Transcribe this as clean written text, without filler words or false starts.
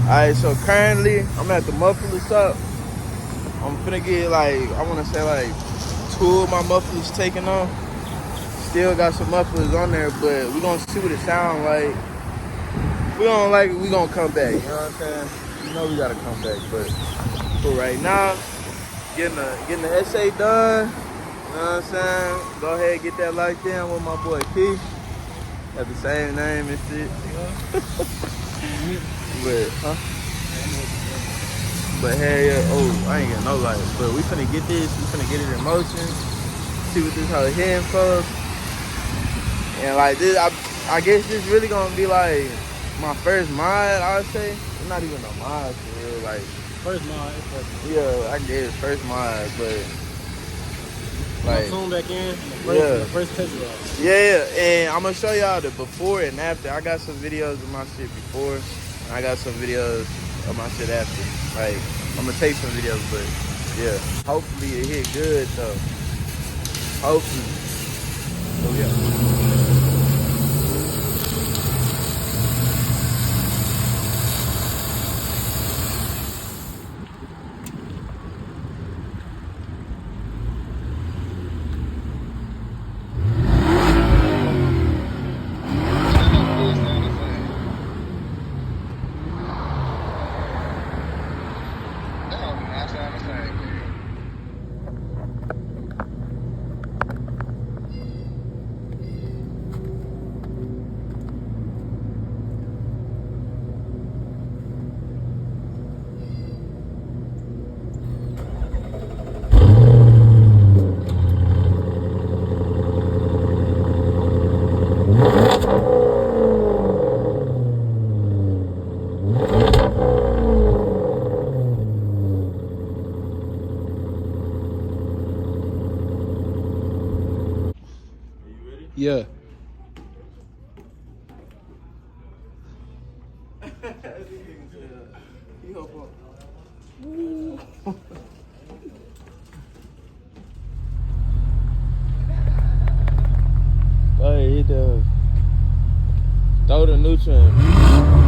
Alright, so currently I'm at the muffler shop. I'm finna get like, I wanna say like 2 of my mufflers taken off. Still got some mufflers on there, but we gonna see what it sound like. If we don't like it, we gonna come back, you know what I'm saying? You know we gotta come back, but for right now, getting the S8 done, you know what I'm saying? Go ahead and get that locked in with my boy Keith. Got the same name and shit, you know? But hell yeah, oh, I ain't got no light. But we finna get this, we finna get it in motion, see what this hoe hitting for. And like this, I guess this really gonna be like my first mod, I would say. It's not even a mod for real, like. First mod, yeah, I guess first mod, but like. Tune back in, the first test ride. Yeah, and I'm gonna show y'all the before and after. I got some videos of my shit before, and I got some videos of my shit after. Like, I'm gonna take some videos, but yeah, hopefully it hit good though. Hopefully. So yeah. Yeah. Hey, he does. Throw the neutral in.